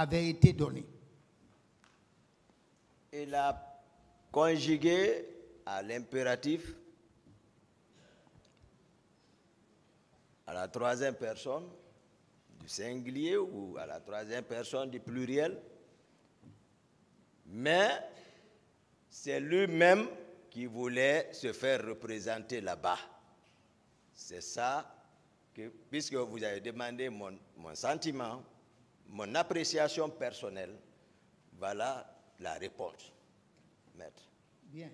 avait été donné. Il a conjugué à l'impératif, à la troisième personne du singulier ou à la troisième personne du pluriel, mais c'est lui-même qui voulait se faire représenter là-bas. C'est ça que, puisque vous avez demandé mon sentiment, mon appréciation personnelle, voilà la réponse, maître. Bien.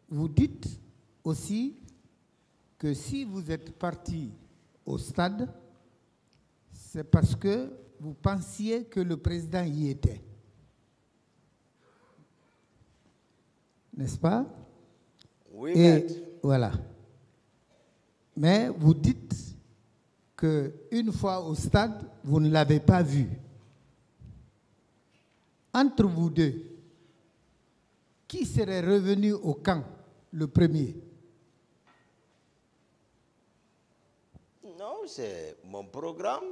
Vous dites aussi que si vous êtes parti au stade, c'est parce que vous pensiez que le président y était. N'est-ce pas? Oui, et maître. Voilà. Mais vous dites qu'une fois au stade, vous ne l'avez pas vu. Entre vous deux, qui serait revenu au camp le premier? Non, c'est mon programme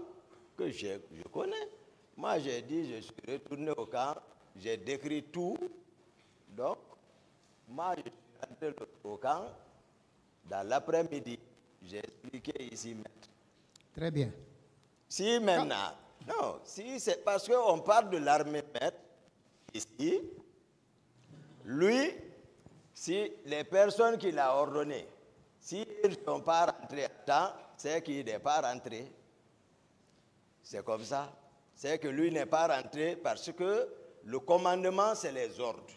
que je connais. Moi, j'ai dit, je suis retourné au camp, j'ai décrit tout. Donc, moi, je suis rentré au camp dans l'après-midi. J'ai expliqué ici, maître. Très bien. Si maintenant, non, si c'est parce qu'on parle de l'armée, maître, ici, lui, si les personnes qu'il a ordonnées, s'ils ne sont pas rentrés à temps, c'est qu'il n'est pas rentré. C'est comme ça. C'est que lui n'est pas rentré parce que le commandement, c'est les ordres.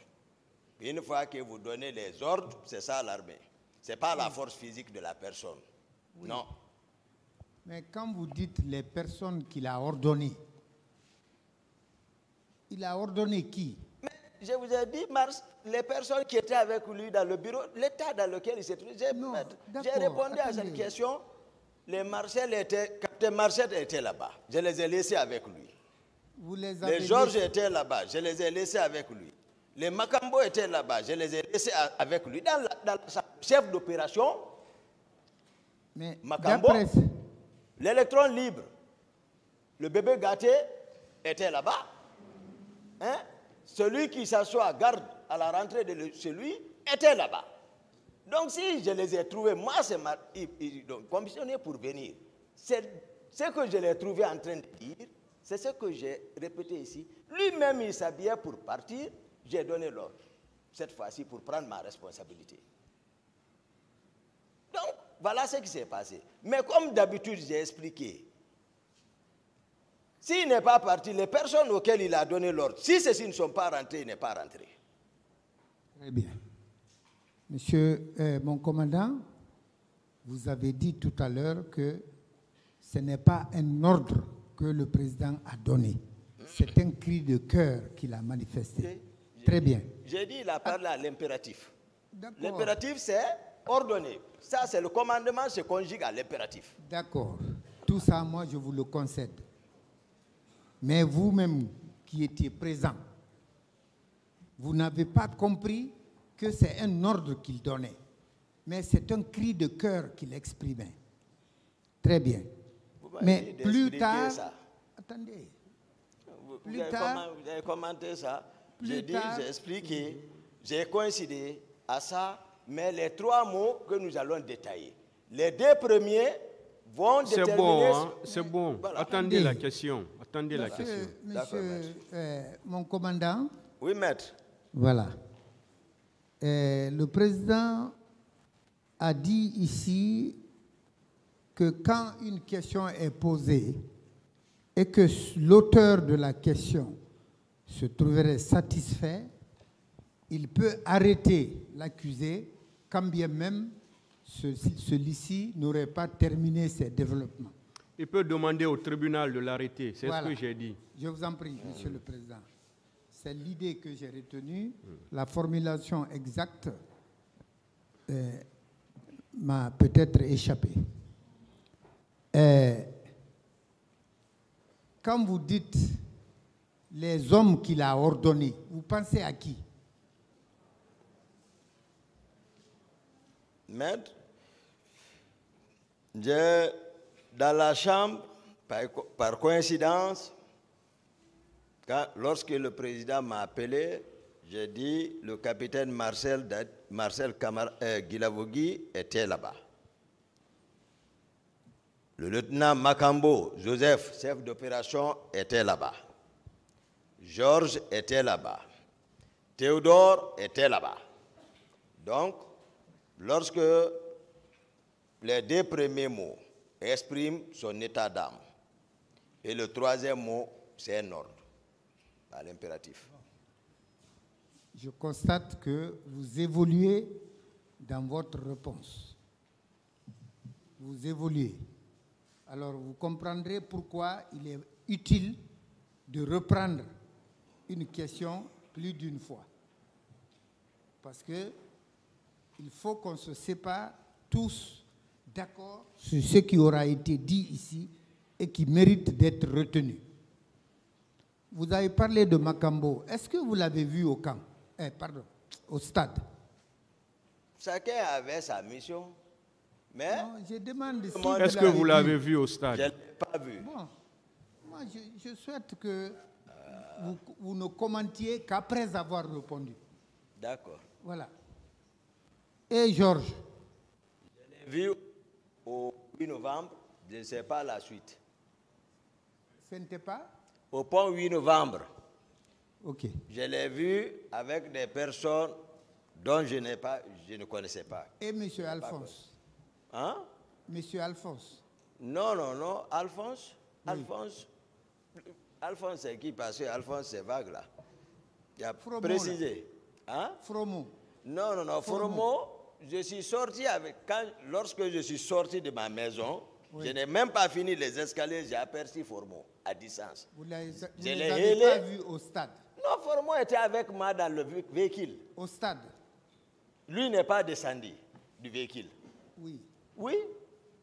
Une fois que vous donnez les ordres, c'est ça l'armée. Ce n'est pas la force physique de la personne. Oui. Non. Mais quand vous dites les personnes qu'il a ordonnées, il a ordonné qui? Mais je vous ai dit, les personnes qui étaient avec lui dans le bureau, l'état dans lequel il s'est trouvé. J'ai répondu à cette question. Captain Marcel était là-bas. Je les ai laissés avec lui. Les Georges étaient là-bas. Je les ai laissés avec lui. Les Macambo étaient là-bas. Je les ai laissés avec lui. Dans sa chef d'opération, Macambo, l'électron libre, le bébé gâté était là-bas. Hein? Celui qui s'assoit garde à la rentrée de chez lui était là-bas. Donc si je les ai trouvés, moi ils ont commissionné pour venir. C'est ce que je l'ai trouvé en train de dire, c'est ce que j'ai répété ici. Lui-même il s'habillait pour partir, j'ai donné l'ordre, cette fois-ci pour prendre ma responsabilité. Donc voilà ce qui s'est passé. Mais comme d'habitude j'ai expliqué, s'il n'est pas parti, les personnes auxquelles il a donné l'ordre, si ceux-ci ne sont pas rentrés, il n'est pas rentré. Très bien. Monsieur mon commandant, vous avez dit tout à l'heure que ce n'est pas un ordre que le président a donné. C'est un cri de cœur qu'il a manifesté. Très bien. J'ai dit, il a parlé à l'impératif. L'impératif, c'est ordonner. Ça, c'est le commandement, se conjugue à l'impératif. D'accord. Tout ça, moi, je vous le concède. Mais vous-même qui étiez présent, vous n'avez pas compris que c'est un ordre qu'il donnait. Mais c'est un cri de cœur qu'il exprimait. Très bien. Mais plus tard... Ça. Attendez. Vous avez commenté ça. J'ai dit, j'ai expliqué, j'ai coïncidé à ça, mais les trois mots que nous allons détailler. Les deux premiers vont déterminer... C'est bon, hein? C'est bon. Voilà. Attendez la question. Attendez la question. Monsieur mon commandant. Oui, maître. Voilà. Le président a dit ici que quand une question est posée et que l'auteur de la question se trouverait satisfait, il peut arrêter l'accusé quand bien même celui-ci n'aurait pas terminé ses développements. Il peut demander au tribunal de l'arrêter, c'est voilà. Ce que j'ai dit. Je vous en prie, Monsieur le Président. C'est l'idée que j'ai retenue. La formulation exacte m'a peut-être échappé. Quand vous dites les hommes qu'il a ordonnés, vous pensez à qui? Maître, j'ai Dans la chambre, par coïncidence, lorsque le président m'a appelé, j'ai dit le capitaine Marcel Guilavogui était là-bas. Le lieutenant Makambo, Joseph, chef d'opération, était là-bas. Georges était là-bas. Théodore était là-bas. Donc, lorsque les deux premiers mots expriment son état d'âme, et le troisième mot, c'est un ordre, à l'impératif. Je constate que vous évoluez dans votre réponse. Vous évoluez. Alors, vous comprendrez pourquoi il est utile de reprendre une question plus d'une fois. Parce que il faut qu'on se sépare tous d'accord sur ce qui aura été dit ici et qui mérite d'être retenu. Vous avez parlé de Makambo. Est-ce que vous l'avez vu au camp? Au stade? Chacun avait sa mission. Mais non, je demande si est-ce que vous l'avez vu au stade? Je ne l'ai pas vu. Bon, moi je souhaite que vous ne commentiez qu'après avoir répondu. D'accord. Voilà. Et Georges? Je l'ai vu au 8 novembre, je ne sais pas la suite. Ce n'était pas? Au pont 8 novembre. Ok. Je l'ai vu avec des personnes dont je ne connaissais pas. Et M. Alphonse? Hein? Monsieur Alphonse? Non, Alphonse. Oui. Alphonse, c'est qui? Parce que Alphonse, c'est vague là. Il a Fromo, précisé. Hein? Fromo? Non, Fromo, je suis sorti lorsque je suis sorti de ma maison, oui. Je n'ai même pas fini les escaliers, j'ai aperçu Fromo à distance. Vous ne Je l'avez l'ai pas hélé. vu au stade? Non, Fromo était avec moi dans le véhicule. Au stade? Lui n'est pas descendu du véhicule. Oui. Oui?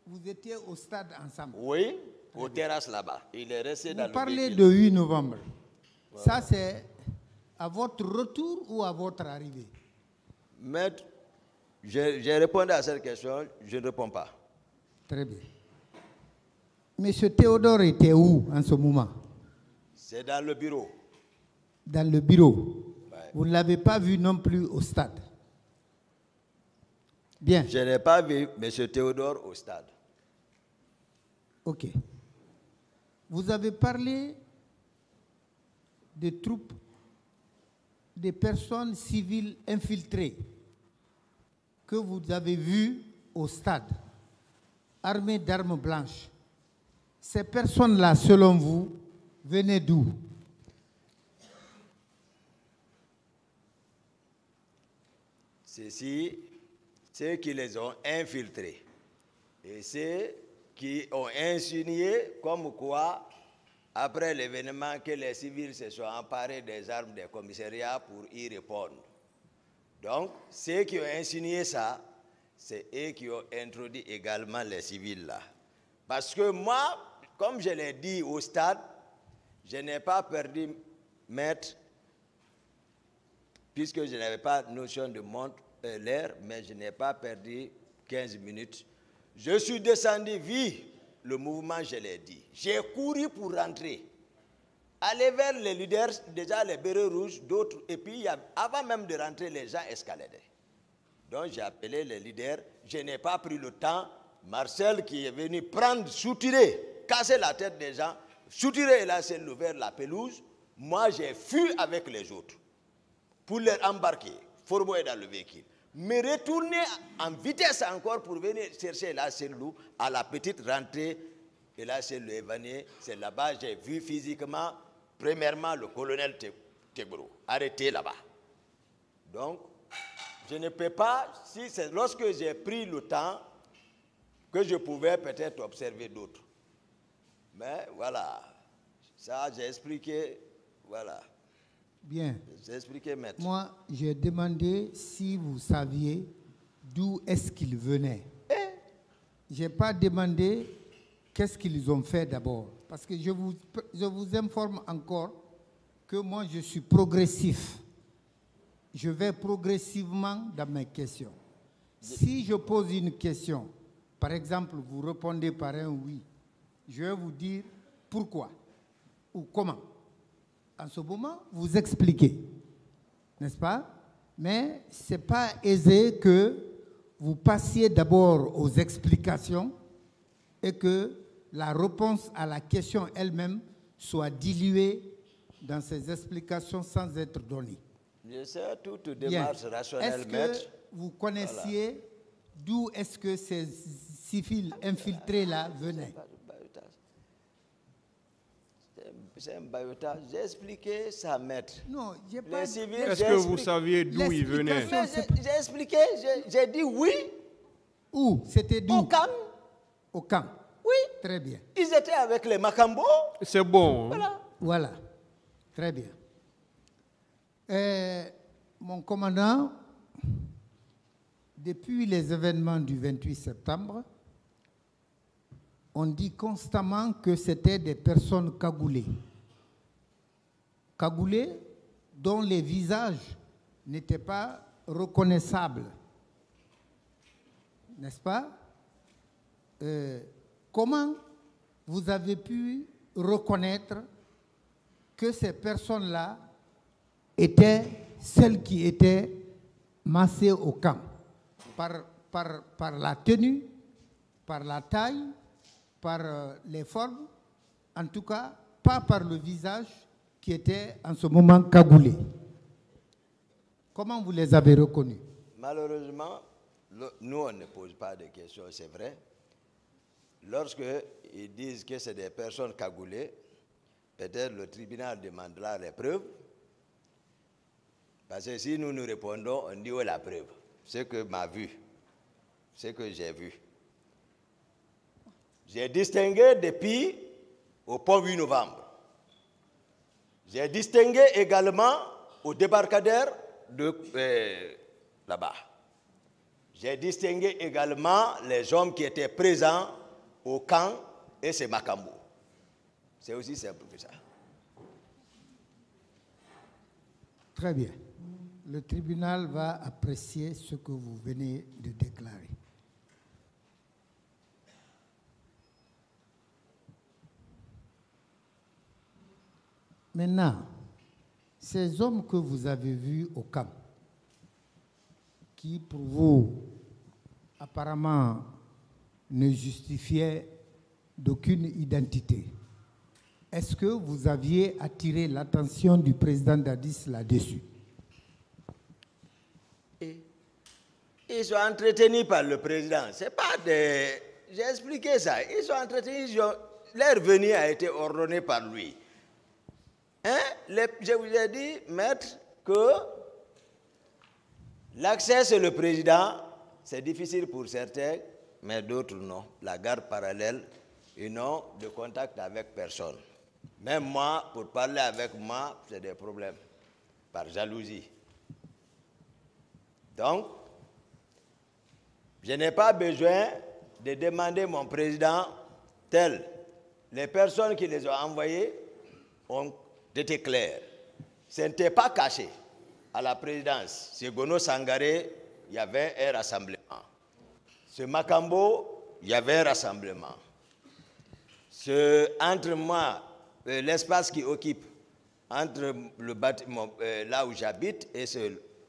Vous étiez au stade ensemble? Oui, aux terrasses là-bas. Il est resté dans Vous le parlez véhicule. de 8 novembre. Voilà. Ça, c'est à votre retour ou à votre arrivée? Maître, j'ai répondu à cette question, je ne réponds pas. Très bien. Monsieur Théodore était où en ce moment? C'est dans le bureau. Dans le bureau. Ouais. Vous ne l'avez pas vu non plus au stade? Bien. Je n'ai pas vu M. Théodore au stade. Ok. Vous avez parlé des troupes, des personnes civiles infiltrées que vous avez vues au stade, armées d'armes blanches. Ces personnes-là, selon vous, venaient d'où? Ceux qui les ont infiltrés et ceux qui ont insinué comme quoi, après l'événement, que les civils se sont emparés des armes des commissariats pour y répondre. Donc, ceux qui ont insinué ça, c'est eux qui ont introduit également les civils là. Parce que moi, comme je l'ai dit au stade, je n'ai pas perdu maître, puisque je n'avais pas notion de montre, l'air, mais je n'ai pas perdu 15 minutes. Je suis descendu, vu le mouvement, je l'ai dit. J'ai couru pour rentrer. Aller vers les leaders, déjà les bérets rouges, d'autres, et puis avant même de rentrer, les gens escaladaient. Donc j'ai appelé les leaders, je n'ai pas pris le temps. Marcel qui est venu prendre, soutirer, casser la tête des gens, soutirer et là c'est ouvert la pelouse. Moi j'ai fui avec les autres pour les embarquer. Formo est dans le véhicule. Mais retourner en vitesse encore pour venir chercher la Cellou à la petite rentrée. Et là c'est le Évanier. C'est là-bas j'ai vu physiquement, premièrement le colonel Tegbro arrêté là-bas. Donc, je ne peux pas, si c'est lorsque j'ai pris le temps, que je pouvais peut-être observer d'autres. Mais voilà, ça j'ai expliqué, voilà. Bien. J'ai expliqué, maître. Moi, j'ai demandé si vous saviez d'où est-ce qu'ils venaient. Je n'ai pas demandé qu'est-ce qu'ils ont fait d'abord. Parce que je vous informe encore que moi, je suis progressif. Je vais progressivement dans mes questions. Si je pose une question, par exemple, vous répondez par un oui, je vais vous dire pourquoi ou comment. En ce moment, vous expliquez, n'est-ce pas? Mais ce n'est pas aisé que vous passiez d'abord aux explications et que la réponse à la question elle-même soit diluée dans ces explications sans être donnée. Je sais, toute démarche rationnelle, Est-ce maître. que vous connaissiez d'où est-ce que ces civils infiltrés-là venaient? C'est un bayotage. J'ai expliqué ça, maître. Non, j'ai Les pas... civils, Est-ce que vous saviez d'où ils venaient? Mais j'ai expliqué, j'ai dit oui. Où? C'était d'où? Au camp. Au camp. Oui. Très bien. Ils étaient avec les Macambos. C'est bon. Hein? Voilà. Voilà. Très bien. Mon commandant, depuis les événements du 28 septembre, on dit constamment que c'était des personnes cagoulées. Cagoulées dont les visages n'étaient pas reconnaissables. N'est-ce pas? Comment vous avez pu reconnaître que ces personnes-là étaient celles qui étaient massées au camp? Par la tenue, par la taille, par les formes, en tout cas, pas par le visage qui était en ce moment cagoulé. Comment vous les avez reconnus? Malheureusement, nous, on ne pose pas de questions, c'est vrai. Lorsque ils disent que c'est des personnes cagoulées, peut-être le tribunal demandera les preuves. Parce que si nous nous répondons, on dit où est la preuve? Ce que m'a vu, ce que j'ai vu. J'ai distingué depuis au pont 8 novembre. J'ai distingué également au débarcadère de là-bas. J'ai distingué également les hommes qui étaient présents au camp et c'est Macambo. C'est aussi simple que ça. Très bien. Le tribunal va apprécier ce que vous venez de déclarer. Maintenant, ces hommes que vous avez vus au camp, qui pour vous apparemment ne justifiaient d'aucune identité, est-ce que vous aviez attiré l'attention du président Dadis là-dessus? Ils sont entretenus par le président. C'est pas des... J'ai expliqué ça. Ils sont entretenus. Leur venue a été ordonnée par lui. Hein? Je vous ai dit, maître, que l'accès sur le président, c'est difficile pour certains, mais d'autres non. La garde parallèle, ils n'ont de contact avec personne. Même moi, pour parler avec moi, c'est des problèmes, par jalousie. Donc, je n'ai pas besoin de demander mon président tel. Les personnes qui les ont envoyées ont été claires. Ce n'était pas caché. À la présidence, c'est Gono Sangaré, il y avait un rassemblement. Ce Macambo, il y avait un rassemblement. Entre moi, l'espace qui occupe, entre le bâtiment, là où j'habite, et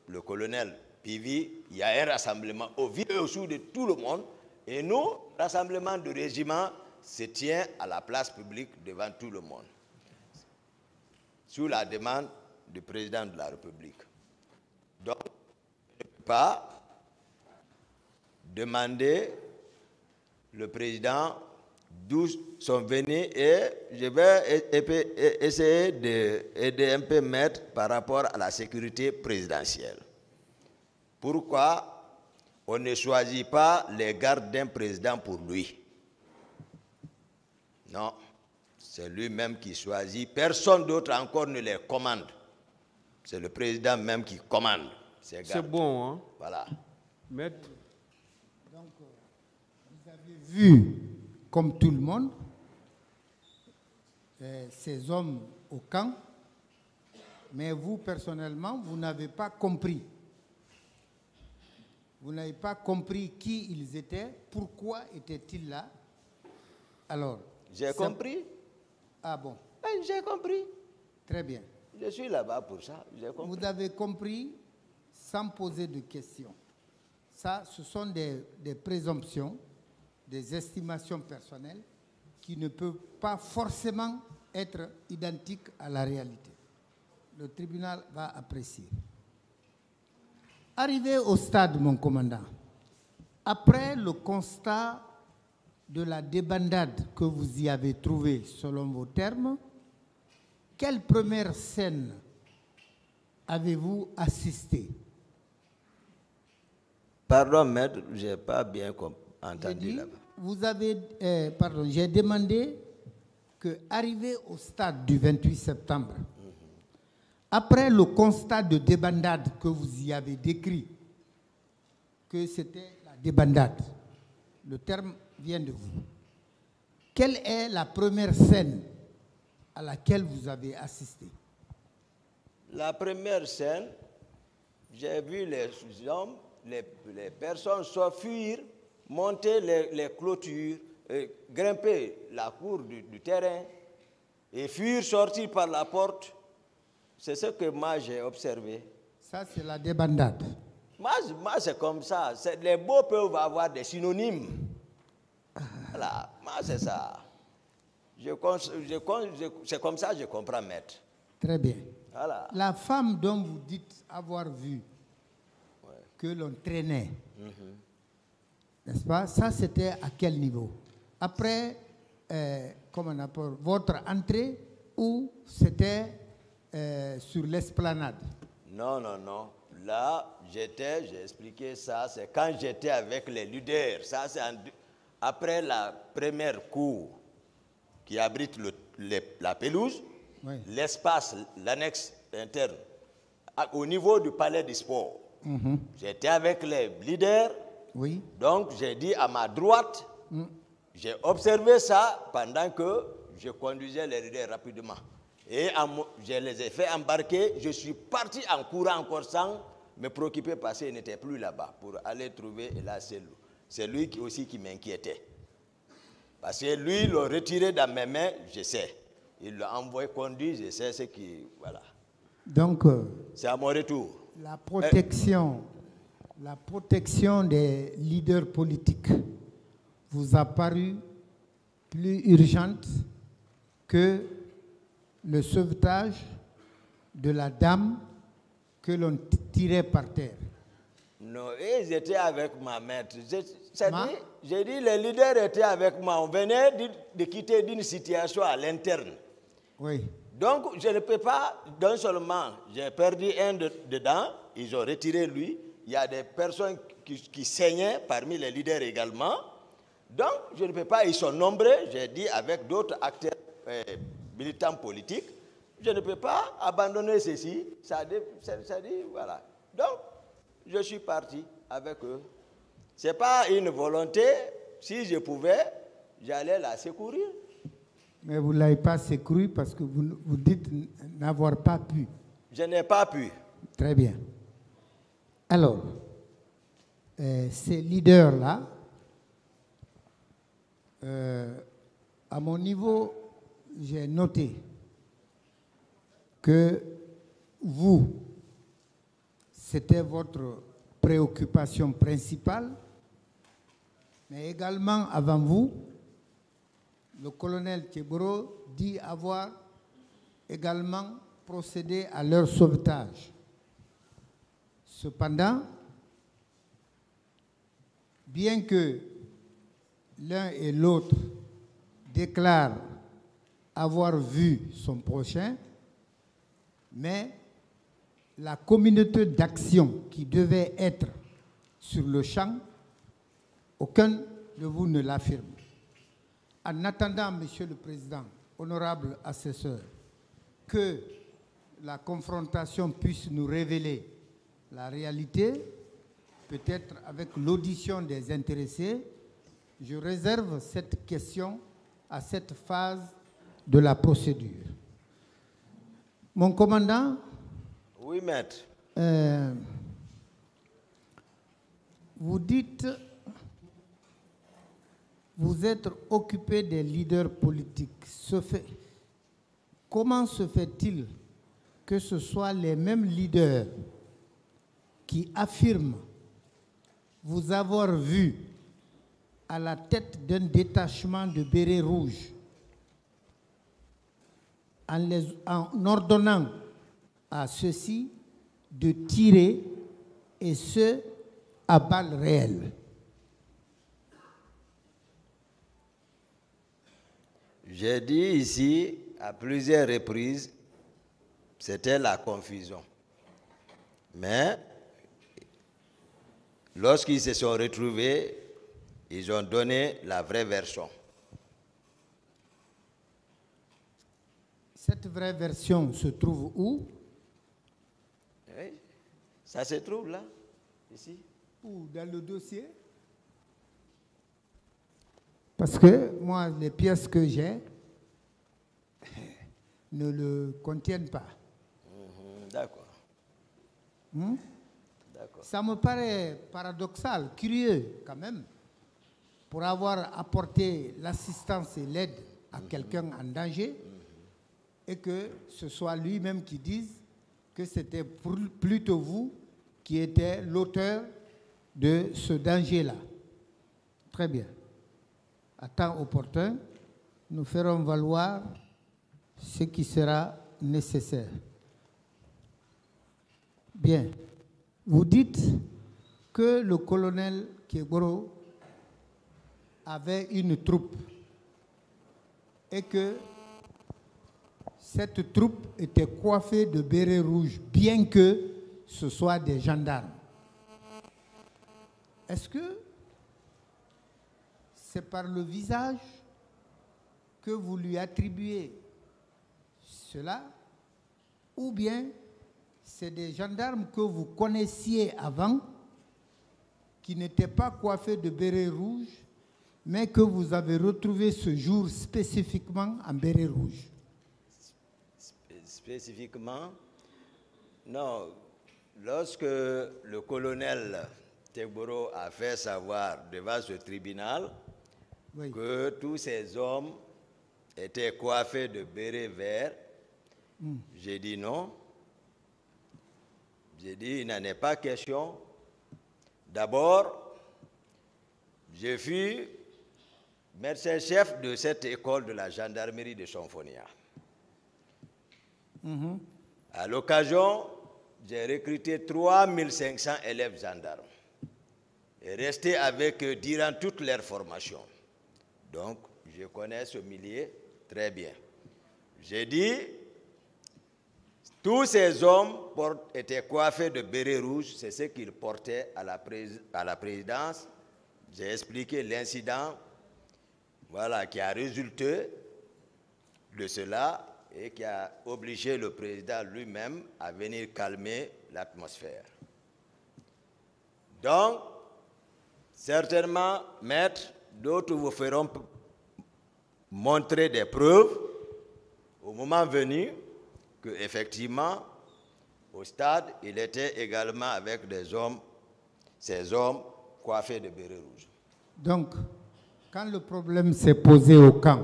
le colonel Pivi, il y a un rassemblement au vu et au sous de tout le monde. Et nous, rassemblement de régiment se tient à la place publique devant tout le monde. Sous la demande du président de la République. Donc, je ne peux pas demander le président d'où sont venus et je vais essayer d'aider un peu maître par rapport à la sécurité présidentielle. Pourquoi on ne choisit pas les gardes d'un président pour lui? Non, c'est lui-même qui choisit. Personne d'autre encore ne les commande. C'est le président même qui commande ces gardes. C'est bon, hein? Voilà. Maître. Donc, vous avez vu, comme tout le monde, ces hommes au camp, mais vous, personnellement, vous n'avez pas compris. Vous n'avez pas compris qui ils étaient, pourquoi étaient-ils là. Alors, J'ai compris. Ah bon, J'ai compris. très bien. Je suis là-bas pour ça. J'ai compris. Vous avez compris sans poser de questions. Ça, ce sont des présomptions, des estimations personnelles qui ne peuvent pas forcément être identiques à la réalité. Le tribunal va apprécier. Arrivé au stade, mon commandant, après le constat de la débandade que vous y avez trouvée selon vos termes, quelle première scène avez-vous assisté? Pardon, maître, je n'ai pas bien entendu J'ai dit, là-bas. vous avez, j'ai demandé que, arrivé au stade du 28 septembre, après le constat de débandade que vous y avez décrit, que c'était la débandade, le terme vient de vous, quelle est la première scène à laquelle vous avez assisté? La première scène, j'ai vu les hommes, les personnes s'enfuir, monter les clôtures, grimper la cour du terrain et fuir, sortir par la porte. C'est ce que moi j'ai observé. Ça, c'est la débandade. Moi c'est comme ça. Les mots peuvent avoir des synonymes. Voilà, moi c'est ça. C'est comme ça que je comprends, maître. Très bien. Voilà. La femme dont vous dites avoir vu que l'on traînait, n'est-ce pas? Ça, c'était à quel niveau? Après, comment on appelle, votre entrée ou c'était sur l'esplanade? Non. Là, j'ai expliqué ça, c'est quand j'étais avec les leaders. Ça, c'est après la première cour qui abrite la pelouse, Oui. l'espace, l'annexe interne, au niveau du palais du sport. J'étais avec les leaders, Oui. donc j'ai dit à ma droite, j'ai observé ça pendant que je conduisais les leaders rapidement. Et je les ai fait embarquer, je suis parti en courant encore sans me préoccuper parce qu'il n'était plus là-bas pour aller trouver, et là c'est lui aussi qui m'inquiétait. Parce que lui, il l'a retiré dans mes mains, je sais. Il l'a envoyé conduire, je sais ce qui... Voilà. Donc, c'est à mon retour. la protection des leaders politiques vous a paru plus urgente que le sauvetage de la dame que l'on tirait par terre. Non, ils étaient avec ma maître. J'ai dit, les leaders étaient avec moi. On venait de quitter d'une situation à l'interne. Oui. Donc, je ne peux pas, d'un seulement, j'ai perdu un dedans, ils ont retiré lui. Il y a des personnes qui saignaient parmi les leaders également. Donc, je ne peux pas, ils sont nombreux, j'ai dit, avec d'autres acteurs militants politiques, je ne peux pas abandonner ceci. Ça dit, voilà. Donc, je suis parti avec eux. Ce n'est pas une volonté. Si je pouvais, j'allais la secourir. Mais vous ne l'avez pas secouru parce que vous dites n'avoir pas pu. Je n'ai pas pu. Très bien. Alors, ces leaders-là, à mon niveau, j'ai noté que vous, c'était votre préoccupation principale, mais également avant vous, le colonel Tcheboro dit avoir également procédé à leur sauvetage. Cependant, bien que l'un et l'autre déclarent avoir vu son prochain, mais la communauté d'action qui devait être sur le champ, aucun de vous ne l'affirme. En attendant, Monsieur le Président, honorable assesseur, que la confrontation puisse nous révéler la réalité, peut-être avec l'audition des intéressés, je réserve cette question à cette phase de la procédure. Mon commandant. Oui, maître. Vous dites vous êtes occupé des leaders politiques. Comment se fait-il que ce soit les mêmes leaders qui affirment vous avoir vu à la tête d'un détachement de bérets rouges en ordonnant à ceux-ci de tirer, et ce, à balles réelles? J'ai dit ici à plusieurs reprises, c'était la confusion. Mais lorsqu'ils se sont retrouvés, ils ont donné la vraie version. Cette vraie version se trouve où? Oui, ça se trouve là, ici. Où? Dans le dossier? Parce que moi, les pièces que j'ai ne le contiennent pas. D'accord. D'accord. Ça me paraît paradoxal, curieux quand même, pour avoir apporté l'assistance et l'aide à quelqu'un en danger, et que ce soit lui-même qui dise que c'était plutôt vous qui étiez l'auteur de ce danger-là. Très bien. À temps opportun, nous ferons valoir ce qui sera nécessaire. Bien. Vous dites que le colonel Kegboro avait une troupe et que cette troupe était coiffée de bérets rouges, bien que ce soit des gendarmes. Est-ce que c'est par le visage que vous lui attribuez cela, ou bien c'est des gendarmes que vous connaissiez avant, qui n'étaient pas coiffés de bérets rouges, mais que vous avez retrouvés ce jour spécifiquement en béret rouge? Spécifiquement, non. Lorsque le colonel Kegboro a fait savoir devant ce tribunal que tous ces hommes étaient coiffés de bérets verts, j'ai dit non. J'ai dit il n'en est pas question. D'abord, je fus médecin-chef de cette école de la gendarmerie de Chonfonia. À l'occasion, j'ai recruté 3500 élèves gendarmes et resté avec eux durant toute leur formation. Donc, je connais ce milieu très bien. J'ai dit, tous ces hommes étaient coiffés de bérets rouges, c'est ce qu'ils portaient à la présidence. J'ai expliqué l'incident, voilà, qui a résulté de cela et qui a obligé le président lui-même à venir calmer l'atmosphère. Donc, certainement, maître, d'autres vous feront montrer des preuves au moment venu qu'effectivement, au stade, il était également avec des hommes, ces hommes coiffés de bérets rouges. Donc, quand le problème s'est posé au camp,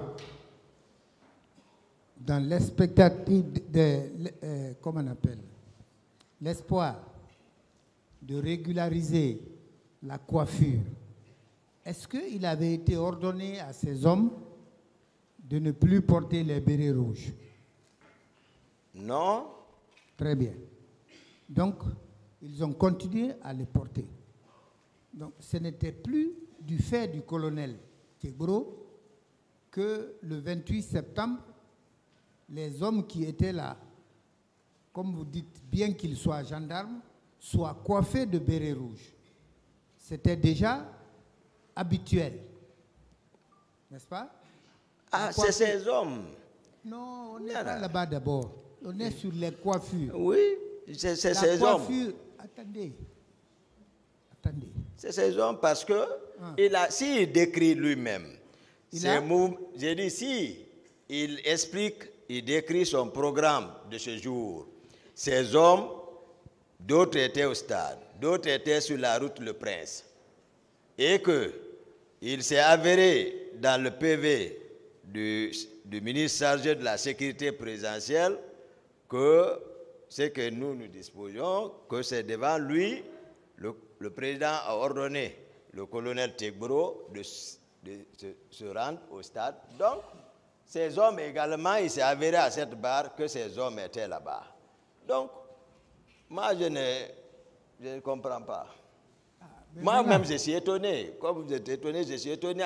dans l'expectative comment on appelle, l'espoir de régulariser la coiffure, est-ce qu'il avait été ordonné à ces hommes de ne plus porter les bérets rouges? Non. Très bien. Donc, ils ont continué à les porter. Donc, ce n'était plus du fait du colonel Kegboro que le 28 septembre, les hommes qui étaient là, comme vous dites, bien qu'ils soient gendarmes, soient coiffés de bérets rouges. C'était déjà habituel, n'est-ce pas? Ah, c'est ces hommes. Non, on n'est pas là-bas d'abord. On est sur les coiffures. Oui, c'est ces hommes. Attendez. C'est ces hommes parce que s'il décrit lui-même, j'ai dit si il explique, il décrit son programme de ce jour. Ces hommes, d'autres étaient au stade, d'autres étaient sur la route Le Prince. Et qu'il s'est avéré dans le PV du ministre chargé de la sécurité présidentielle que c'est que nous disposions, que c'est devant lui, le président a ordonné le colonel Tegboro de se rendre au stade. Donc, ces hommes également, il s'est avéré à cette barre que ces hommes étaient là-bas. Donc, moi, je ne comprends pas. Moi-même, je suis étonné. Comme vous êtes étonné, je suis étonné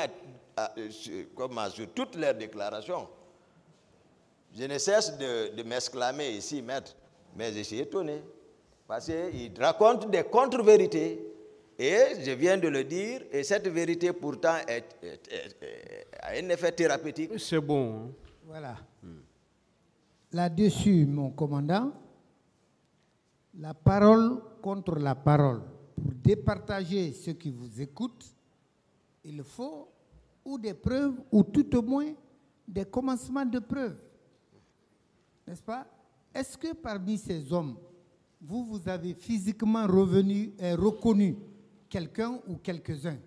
sur toutes leurs déclarations. Je ne cesse de m'exclamer ici, maître, mais je suis étonné. Parce qu'ils racontent des contre-vérités. Et je viens de le dire, et cette vérité pourtant a un effet thérapeutique. C'est bon. Hein? Voilà. Là-dessus, mon commandant, la parole contre la parole. Pour départager ceux qui vous écoutent, il faut ou des preuves, ou tout au moins des commencements de preuves. N'est-ce pas? Est-ce que parmi ces hommes, vous avez physiquement reconnu quelqu'un ou quelques-uns?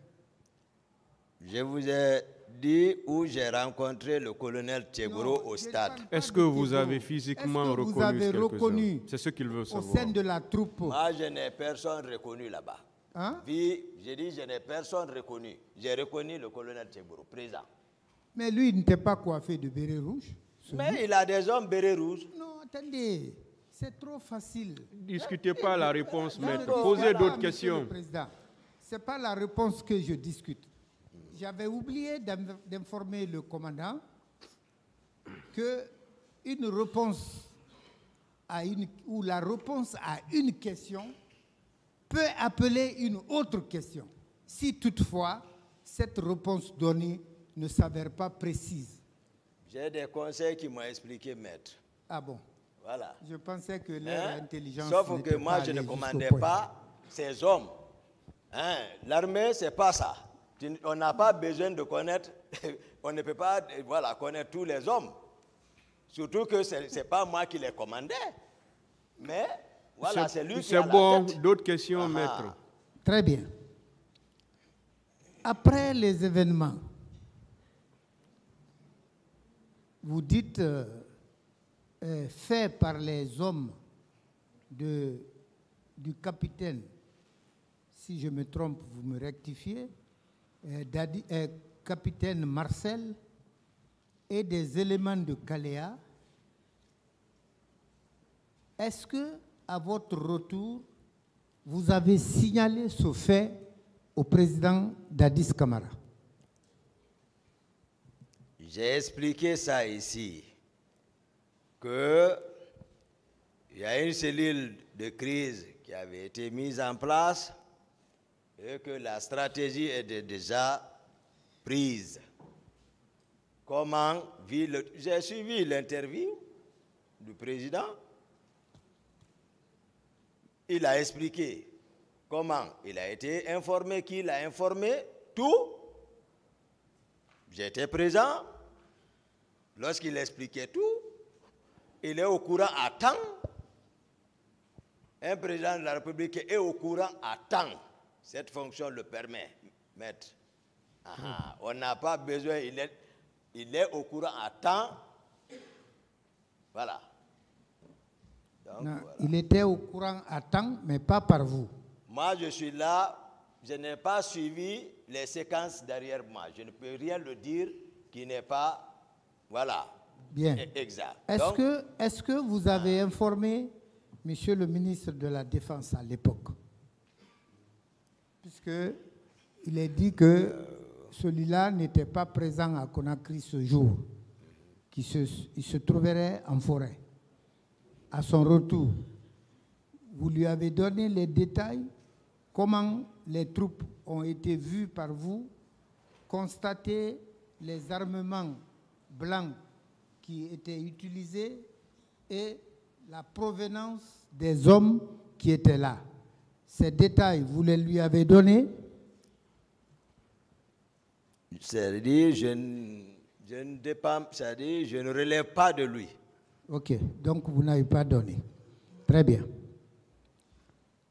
Je vous ai dit où j'ai rencontré le colonel Tegboro au stade. Est-ce que vous avez physiquement reconnu quelques-uns? C'est ce qu'il veut savoir. Au sein de la troupe. Moi, je n'ai personne reconnu là-bas. Hein? J'ai dit, je n'ai personne reconnu. J'ai reconnu le colonel Tegboro, présent. Mais lui, il n'était pas coiffé de béret rouge. Mais il a des hommes béret rouge. Non, attendez, c'est trop facile. Discutez pas la réponse, maître. Non, Posez voilà, d'autres questions. Ce n'est pas la réponse que je discute. J'avais oublié d'informer le commandant qu'une réponse ou la réponse à une question peut appeler une autre question, si toutefois cette réponse donnée ne s'avère pas précise. J'ai des conseils qui m'ont expliqué, maître. Ah bon? Voilà. Je pensais que leur intelligence. Sauf que moi, je ne commandais pas ces hommes. Hein? L'armée, ce n'est pas ça. On n'a pas besoin de connaître, on ne peut pas connaître tous les hommes. Surtout que ce n'est pas moi qui les commandais. Mais voilà, c'est lui qui a C'est bon, la tête. d'autres questions, maître. Très bien. Après les événements, vous dites faits par les hommes du capitaine, si je me trompe, vous me rectifiez, capitaine Marcel et des éléments de Caléa. Est-ce que, à votre retour, vous avez signalé ce fait au président Dadis Camara? J'ai expliqué ça ici, qu'il y a une cellule de crise qui avait été mise en place et que la stratégie était déjà prise. Comment j'ai suivi l'interview du président. Il a expliqué comment il a été informé, qui l'a informé, tout. J'étais présent. Lorsqu'il expliquait tout, il est au courant à temps. Un président de la République est au courant à temps. Cette fonction le permet, maître. On n'a pas besoin, il est au courant à temps. Voilà. Donc, Non, voilà. Il était au courant à temps, mais pas par vous. Moi, je suis là, je n'ai pas suivi les séquences derrière moi. Je ne peux rien le dire qui n'est pas, voilà, Bien. exact. Est-ce que vous avez informé Monsieur le ministre de la Défense à l'époque? Puisqu'il est dit que celui-là n'était pas présent à Conakry ce jour, il se trouverait en forêt. À son retour, vous lui avez donné les détails, comment les troupes ont été vues par vous, constater les armements blancs qui étaient utilisés et la provenance des hommes qui étaient là. Ces détails, vous les lui avez donnés? C'est-à-dire, je ne relève pas de lui. Ok, donc vous n'avez pas donné. Très bien.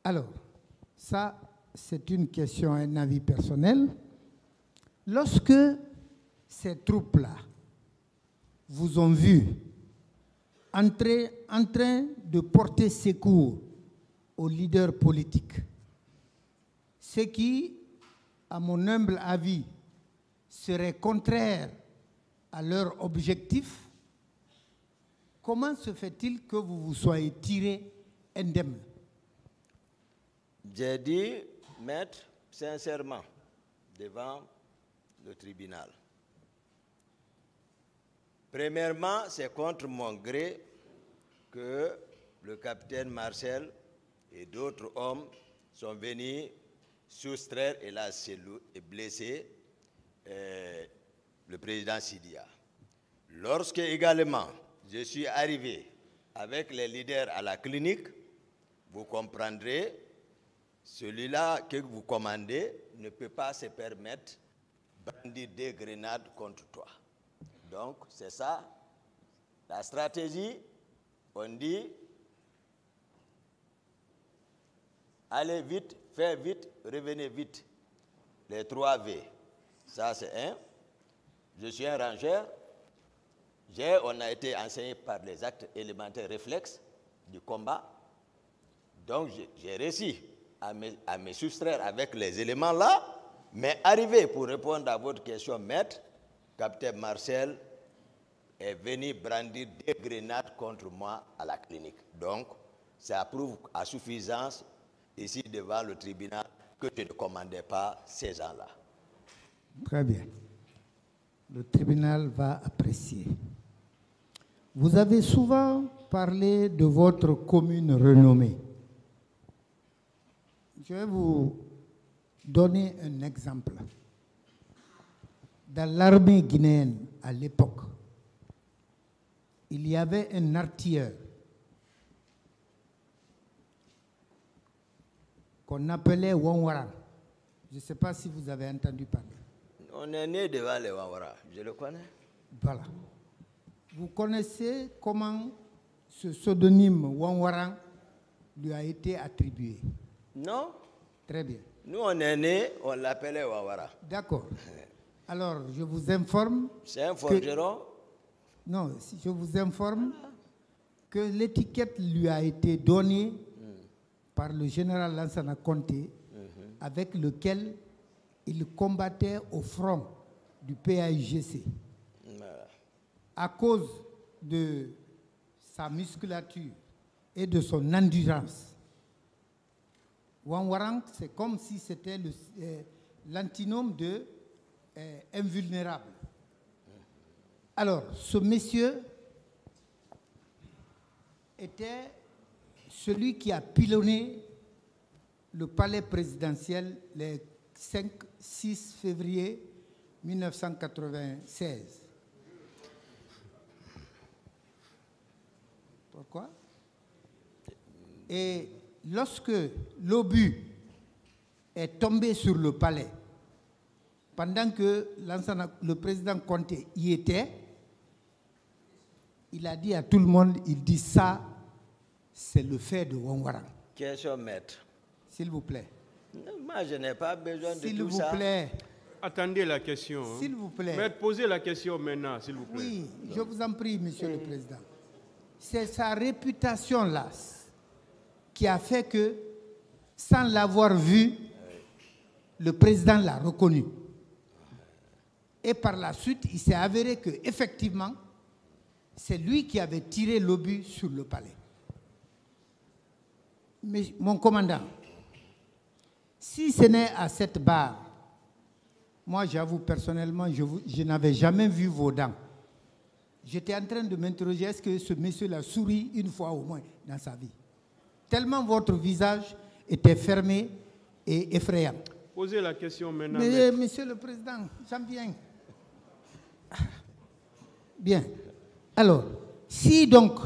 Alors, ça, c'est une question, un avis personnel. Lorsque ces troupes-là vous ont vu en train de porter secours aux leaders politiques, ce qui, à mon humble avis, serait contraire à leur objectif, comment se fait-il que vous vous soyez tiré indemne? J'ai dit, maître, sincèrement, devant le tribunal. Premièrement, c'est contre mon gré que le capitaine Marcel et d'autres hommes sont venus soustraire et blesser le président Sidia. Lorsque également je suis arrivé avec les leaders à la clinique, vous comprendrez, celui-là que vous commandez ne peut pas se permettre de brandir des grenades contre toi. Donc, c'est ça, la stratégie, on dit, allez vite, faites vite, revenez vite. Les 3 V. Ça, c'est un. Je suis un rangeur. On a été enseigné par les actes élémentaires réflexes du combat. Donc, j'ai réussi à me soustraire avec les éléments là, mais arrivé pour répondre à votre question, maître, capitaine Marcel est venu brandir des grenades contre moi à la clinique. Donc, ça prouve à suffisance, ici devant le tribunal, que je ne commandais pas ces gens-là. Très bien. Le tribunal va apprécier. Vous avez souvent parlé de votre commune renommée. Je vais vous donner un exemple. Dans l'armée guinéenne, à l'époque, il y avait un artilleur qu'on appelait Wanwara. Je ne sais pas si vous avez entendu parler. On est né devant les Wanwara, je le connais. Voilà. Vous connaissez comment ce pseudonyme Wanwara lui a été attribué? Non. Très bien. Nous, on est né, on l'appelait Wanwara. D'accord. Alors, je vous informe... C'est un forgeron? Non, je vous informe que l'étiquette lui a été donnée par le général Lansana Conté, avec lequel il combattait au front du PAIGC. À cause de sa musculature et de son endurance, Wanwarang, c'est comme si c'était l'antinome de invulnérable. Alors, ce monsieur était celui qui a pilonné le palais présidentiel le 5-6 février 1996. Pourquoi? Et lorsque l'obus est tombé sur le palais, pendant que le président Conté y était, il a dit à tout le monde, il dit ça, c'est le fait de Wanwara. Question, maître. S'il vous plaît. Moi, je n'ai pas besoin de tout ça. S'il vous plaît. Attendez la question. Hein. S'il vous plaît. Maître, posez la question maintenant, s'il vous plaît. Oui, je vous en prie, monsieur le président. C'est sa réputation-là qui a fait que, sans l'avoir vu, le président l'a reconnu. Et par la suite, il s'est avéré qu'effectivement, c'est lui qui avait tiré l'obus sur le palais. Mais mon commandant, si ce n'est à cette barre, moi j'avoue personnellement, je n'avais jamais vu vos dents. J'étais en train de m'interroger, est-ce que ce monsieur-là sourit une fois au moins dans sa vie? Tellement votre visage était fermé et effrayant. Posez la question maintenant. Mais, monsieur le président, j'en viens. Bien. Alors, si donc,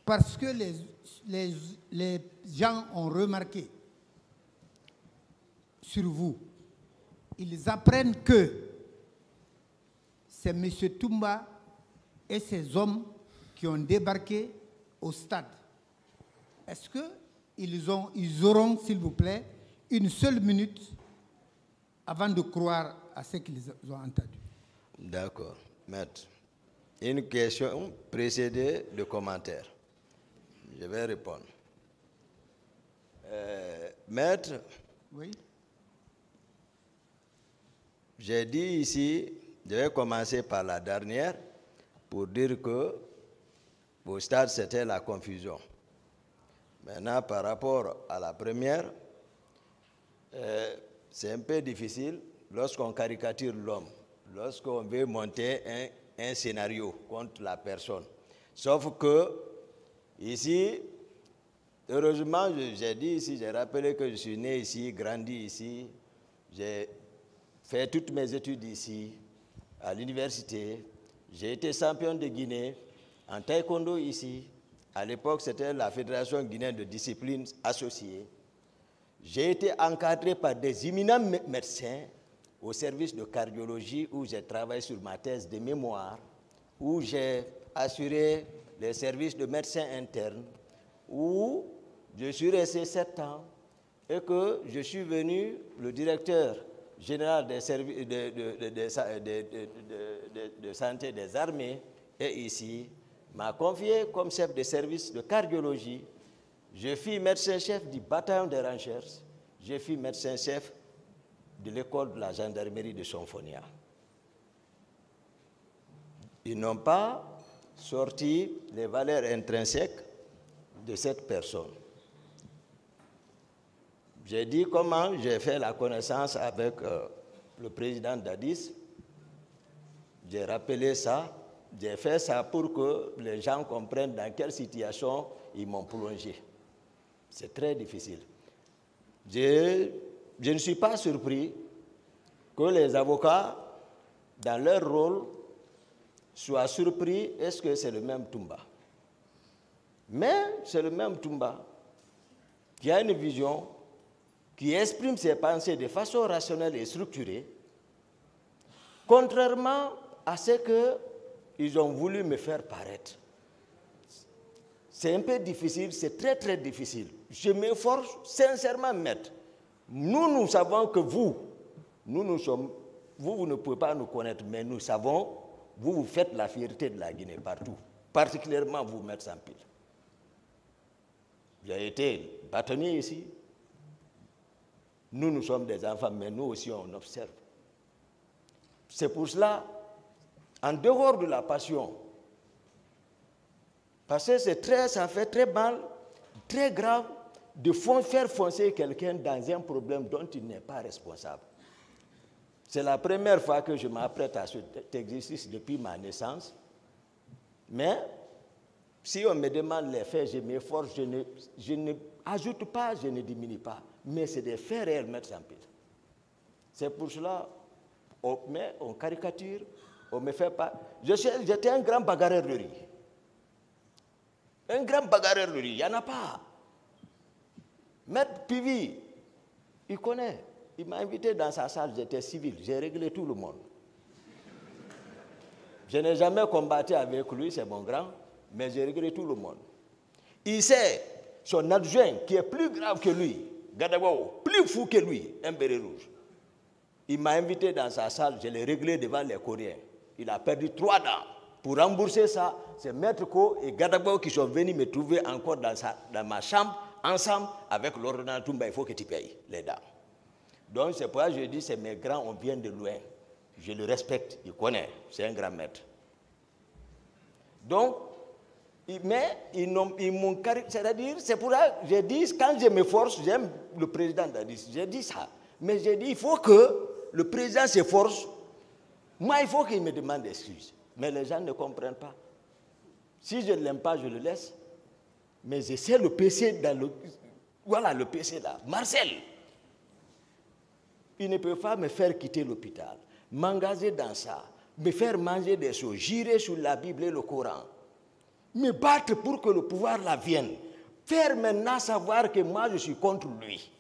parce que les gens ont remarqué sur vous, ils apprennent que c'est M. Toumba et ses hommes qui ont débarqué au stade. Est-ce qu'ils auront, s'il vous plaît, une seule minute avant de croire à ce qu'ils ont entendu? D'accord. Maître, une question précédée de commentaires. Je vais répondre. Maître, oui. J'ai dit ici, je vais commencer par la dernière pour dire que au stade c'était la confusion. Maintenant, par rapport à la première, c'est un peu difficile lorsqu'on caricature l'homme, lorsqu'on veut monter un scénario contre la personne. Sauf que, ici, heureusement, j'ai dit ici, j'ai rappelé que je suis né ici, grandi ici, j'ai fait toutes mes études ici, à l'université. J'ai été champion de Guinée en taekwondo ici. À l'époque, c'était la Fédération guinéenne de disciplines associées. J'ai été encadré par des éminents médecins au service de cardiologie où j'ai travaillé sur ma thèse de mémoire, où j'ai assuré les services de médecins internes, où je suis resté 7 ans et que je suis venu le directeur général des services de santé des armées et ici m'a confié comme chef de service de cardiologie. Je fus médecin-chef du bataillon des Rangers. Je fus médecin-chef de l'école de la gendarmerie de Sonfonia. Ils n'ont pas sorti les valeurs intrinsèques de cette personne. J'ai dit comment j'ai fait la connaissance avec le président Dadis. J'ai rappelé ça. J'ai fait ça pour que les gens comprennent dans quelle situation ils m'ont plongé. C'est très difficile. Je ne suis pas surpris que les avocats, dans leur rôle, soient surpris, est-ce que c'est le même Toumba? Mais c'est le même Toumba qui a une vision, qui exprime ses pensées de façon rationnelle et structurée, contrairement à ce qu'ils ont voulu me faire paraître. C'est un peu difficile, c'est très très difficile. Je m'efforce sincèrement, maître. Nous savons que vous ne pouvez pas nous connaître, mais nous savons, vous faites la fierté de la Guinée partout, particulièrement vous, maître Sampil. J'ai été bâtonnier ici. Nous sommes des enfants, mais nous aussi on observe. C'est pour cela, en dehors de la passion, parce que ça fait très mal, très grave, de faire foncer quelqu'un dans un problème dont il n'est pas responsable. C'est la première fois que je m'apprête à cet exercice depuis ma naissance. Mais si on me demande les faits, je m'efforce, je ne ajoute pas, je ne diminue pas. Mais c'est des faits réels, maître Sampil. C'est pour cela on caricature, on me fait pas. J'étais un grand bagarreur de riz. Un grand bagarreur de riz, il n'y en a pas. Maître Pivi, il connaît. Il m'a invité dans sa salle, j'étais civil, j'ai réglé tout le monde. Je n'ai jamais combattu avec lui, c'est mon grand, mais j'ai réglé tout le monde. Il sait, son adjoint, qui est plus grave que lui, Gadagao, plus fou que lui, un béret rouge. Il m'a invité dans sa salle, je l'ai réglé devant les Coréens. Il a perdu 3 dents. Pour rembourser ça, c'est Maître Ko et Gadagao qui sont venus me trouver encore dans ma chambre, ensemble, avec l'ordonnance Toumba, il faut que tu payes les dents. Donc c'est pourquoi je dis, c'est mes grands, on vient de loin. Je le respecte, il connaît, c'est un grand maître. Donc, mais ils m'ont caractérisé, c'est-à-dire, c'est pour ça que j'ai dit, quand je me force, j'aime le président Dadis, j'ai dit ça. Mais j'ai dit, il faut que le président s'efforce. Moi, il faut qu'il me demande des excuses. Mais les gens ne comprennent pas. Si je ne l'aime pas, je le laisse. Mais j'essaie le PC voilà le PC là, Marcel. Il ne peut pas me faire quitter l'hôpital, m'engager dans ça, me faire manger des choses, jurer sur la Bible et le Coran, me battre pour que le pouvoir la vienne, faire maintenant savoir que moi je suis contre lui.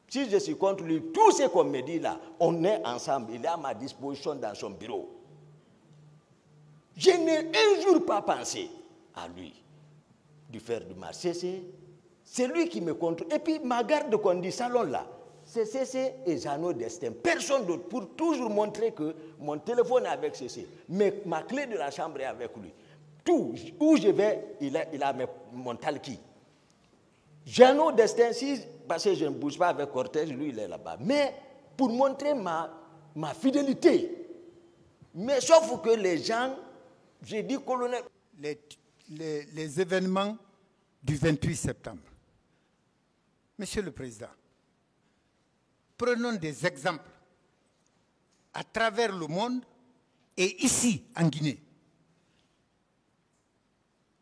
Si je suis contre lui, tout ce qu'on me dit là, on est ensemble, il est à ma disposition dans son bureau. Je n'ai un jour pas pensé à lui, de faire du mal. C'est lui qui me contrôle. Et puis ma garde qu'on dit salon là, c'est CC et Jeannot Destin. Personne d'autre pour toujours montrer que mon téléphone est avec CC. Mais ma clé de la chambre est avec lui. Tout, où je vais, il a mon talqui. Jeannot Destin, parce que je ne bouge pas avec Cortez, lui il est là-bas. Mais pour montrer ma fidélité. Mais sauf que les gens, j'ai dit colonel... Les événements du 28 septembre. Monsieur le Président, prenons des exemples à travers le monde et ici, en Guinée.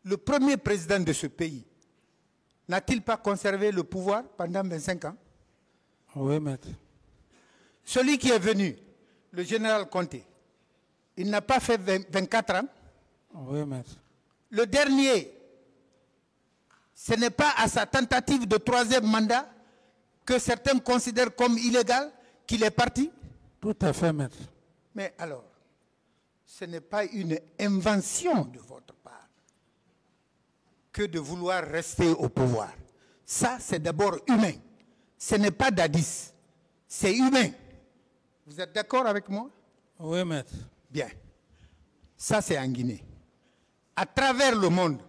Le premier président de ce pays n'a-t-il pas conservé le pouvoir pendant 25 ans? Oui, maître. Celui qui est venu, le général Conté, il n'a pas fait 24 ans? Oui, maître. Le dernier, ce n'est pas à sa tentative de 3e mandat que certains considèrent comme illégal qu'il est parti? Tout à fait, maître. Mais alors, ce n'est pas une invention de votre part que de vouloir rester au pouvoir. Ça, c'est d'abord humain. Ce n'est pas Dadis, c'est humain. Vous êtes d'accord avec moi? Oui, maître. Bien. Ça, c'est en Guinée. À travers le monde,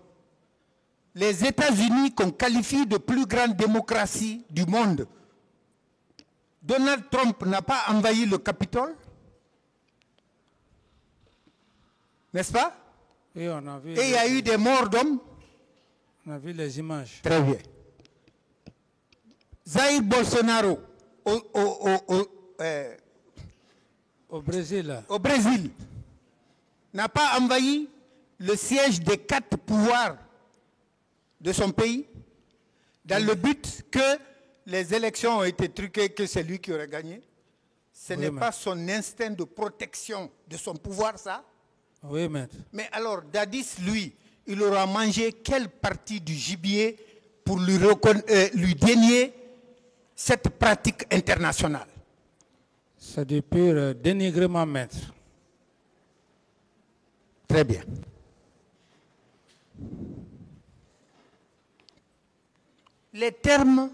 les États-Unis qu'on qualifie de plus grande démocratie du monde, Donald Trump n'a pas envahi le Capitole? N'est-ce pas? Oui, on a vu. Et il y a eu des morts d'hommes? On a vu les images. Très bien. Jair Bolsonaro Au Brésil. Au Brésil n'a pas envahi le siège des 4 pouvoirs de son pays dans le but que les élections ont été truquées, que c'est lui qui aurait gagné. Ce n'est pas son instinct de protection de son pouvoir, ça? Oui, maître. Mais alors, Dadis, lui, il aura mangé quelle partie du gibier pour lui dénier cette pratique internationale? C'est du pur dénigrement, maître. Très bien. Les termes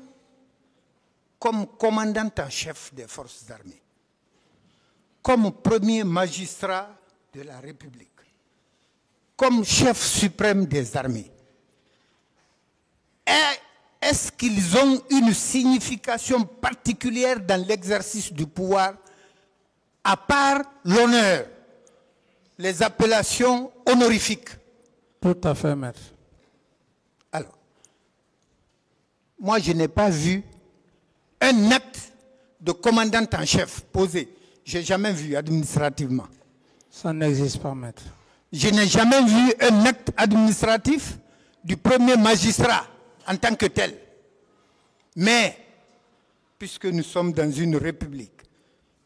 comme commandant en chef des forces armées, comme premier magistrat de la République, comme chef suprême des armées, est-ce qu'ils ont une signification particulière dans l'exercice du pouvoir, à part l'honneur, les appellations honorifiques? Tout à fait, maître. Alors, moi, je n'ai pas vu un acte de commandant en chef posé. Je n'ai jamais vu administrativement. Ça n'existe pas, maître. Je n'ai jamais vu un acte administratif du premier magistrat en tant que tel. Mais, puisque nous sommes dans une république,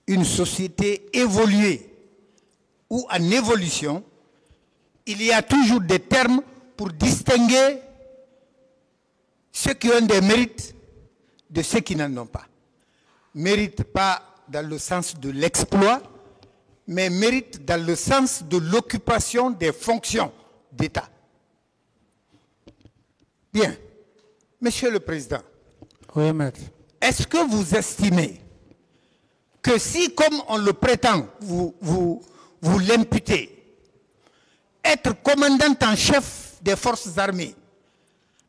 une société évoluée ou en évolution, il y a toujours des termes pour distinguer ceux qui ont des mérites de ceux qui n'en ont pas. Mérite pas dans le sens de l'exploit, mais mérite dans le sens de l'occupation des fonctions d'État. Bien. Monsieur le Président, oui, maître. Est-ce que vous estimez que si, comme on le prétend, vous l'imputez, être commandant en chef des forces armées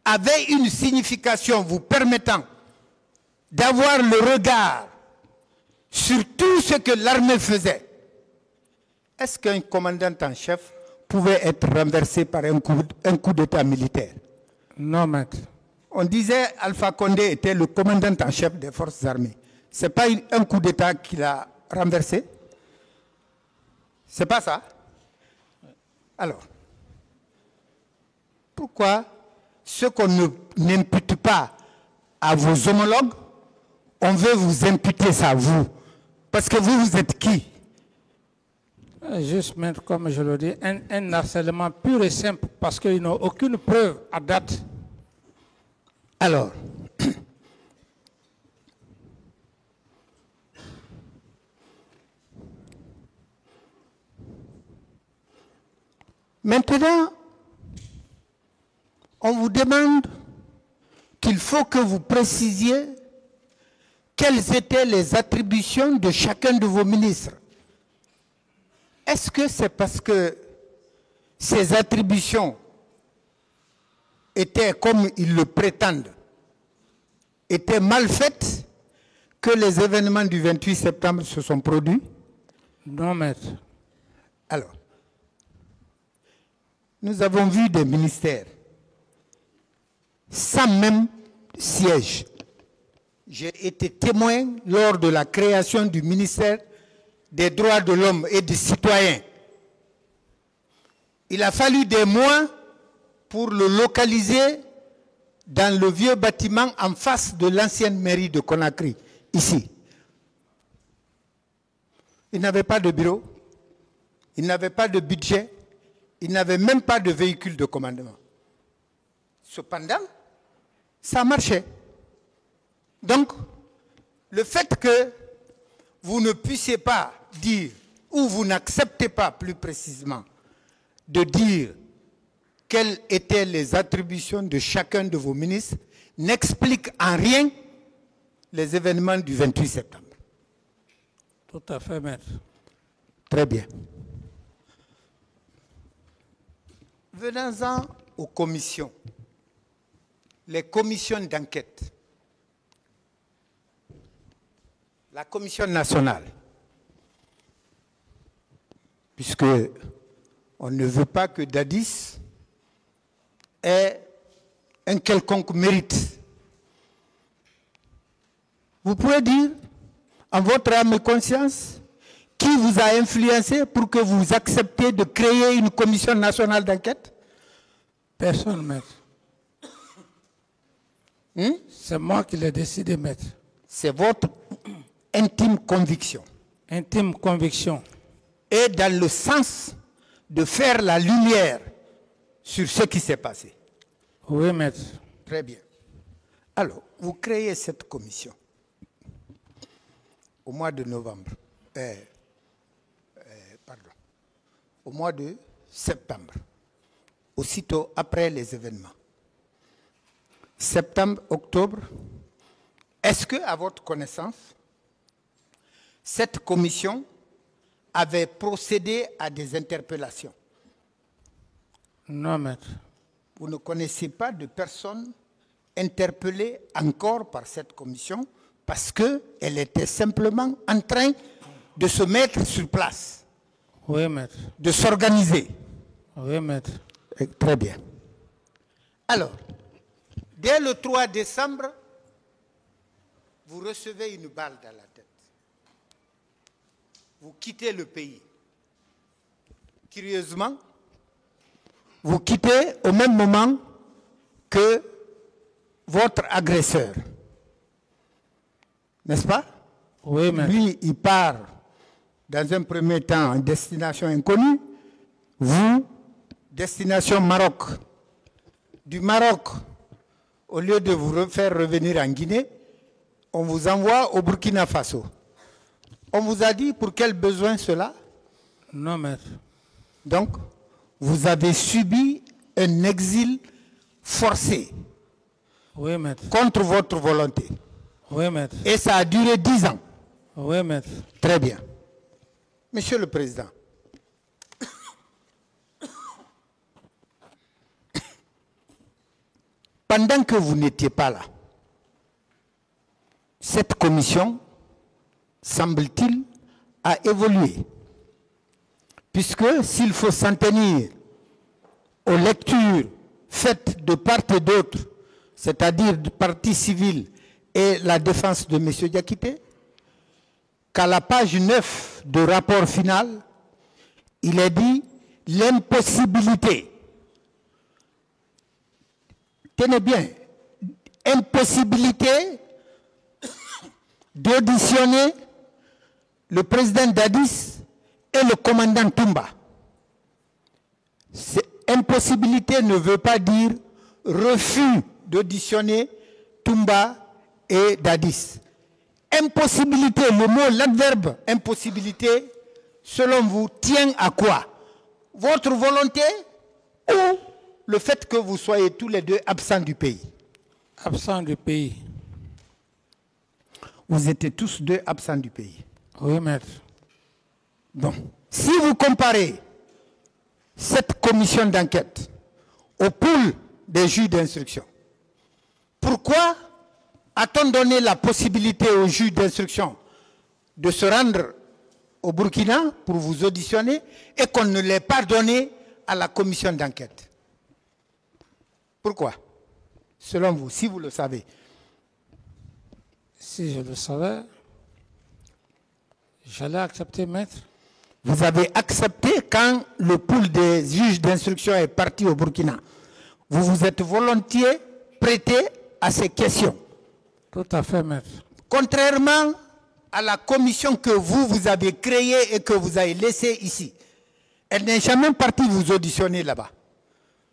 avait une signification vous permettant d'avoir le regard sur tout ce que l'armée faisait, est-ce qu'un commandant en chef pouvait être renversé par un coup d'État militaire? Non, maître. On disait Alpha Condé était le commandant en chef des forces armées. Ce n'est pas un coup d'État qui l'a renversé? C'est pas ça? Alors, pourquoi ce qu'on n'impute pas à vos homologues, on veut vous imputer ça à vous? Parce que vous êtes qui? Juste, maître, comme je le dis, un harcèlement pur et simple, parce qu'ils n'ont aucune preuve à date. Alors, maintenant, on vous demande qu'il faut que vous précisiez quelles étaient les attributions de chacun de vos ministres. Est-ce que c'est parce que ces attributions étaient, comme ils le prétendent, étaient mal faites que les événements du 28 septembre se sont produits? Non, maître. Alors, nous avons vu des ministères sans même siège. J'ai été témoin lors de la création du ministère des droits de l'homme et des citoyens. Il a fallu des mois pour le localiser dans le vieux bâtiment en face de l'ancienne mairie de Conakry, ici. Il n'avait pas de bureau, il n'avait pas de budget, il n'avait même pas de véhicule de commandement. Cependant, ça marchait. Donc, le fait que vous ne puissiez pas dire, ou vous n'acceptez pas plus précisément, de dire quelles étaient les attributions de chacun de vos ministres, n'explique en rien les événements du 28 septembre. Tout à fait, maître. Très bien. Venons-en aux commissions. Les commissions d'enquête. La commission nationale, puisque on ne veut pas que Dadis ait un quelconque mérite. Vous pouvez dire, en votre âme et conscience, qui vous a influencé pour que vous acceptiez de créer une commission nationale d'enquête? Personne, maître. C'est moi qui l'ai décidé, maître. C'est votre intime conviction. Intime conviction. Et dans le sens de faire la lumière sur ce qui s'est passé. Oui, maître. Très bien. Alors, vous créez cette commission au mois de novembre. Au mois de septembre. Aussitôt après les événements. Septembre, octobre. Est-ce que, à votre connaissance, cette commission avait procédé à des interpellations? Non, maître. Vous ne connaissez pas de personnes interpellées encore par cette commission parce qu'elle était simplement en train de se mettre sur place. Oui, maître. De s'organiser. Oui, maître. Très bien. Alors, dès le 3 décembre, vous recevez une balle dans la tête. Vous quittez le pays. Curieusement, vous quittez au même moment que votre agresseur. N'est-ce pas? Oui, maître. Lui, il part dans un premier temps en destination inconnue. Vous, destination Maroc. Du Maroc, au lieu de vous faire revenir en Guinée, on vous envoie au Burkina Faso. On vous a dit pour quel besoin cela? Non, maître. Donc, vous avez subi un exil forcé. Oui, maître. Contre votre volonté. Oui, maître. Et ça a duré 10 ans. Oui, maître. Très bien. Monsieur le Président, pendant que vous n'étiez pas là, cette commission, semble-t-il, a évolué. Puisque s'il faut s'en tenir aux lectures faites de part et d'autre, c'est-à-dire du parti civil et la défense de M. Diakité, qu'à la page 9 du rapport final, il est dit l'impossibilité. Tenez bien, impossibilité d'auditionner le président Dadis et le commandant Toumba. Impossibilité ne veut pas dire refus d'auditionner Toumba et Dadis. Impossibilité, le mot, l'adverbe impossibilité, selon vous, tient à quoi? Votre volonté ou le fait que vous soyez tous les deux absents du pays? Absents du pays. Vous étiez tous deux absents du pays. Oui, maître. Bon. Si vous comparez cette commission d'enquête au pool des juges d'instruction, pourquoi a-t-on donné la possibilité aux juges d'instruction de se rendre au Burkina pour vous auditionner et qu'on ne l'ait pas donné à la commission d'enquête? Pourquoi? Selon vous, si vous le savez. Si je le savais, j'allais accepter, maître. Vous avez accepté quand le pool des juges d'instruction est parti au Burkina. Vous vous êtes volontiers prêté à ces questions. Tout à fait, maître. Contrairement à la commission que vous avez créée et que vous avez laissée ici. Elle n'est jamais partie vous auditionner là-bas.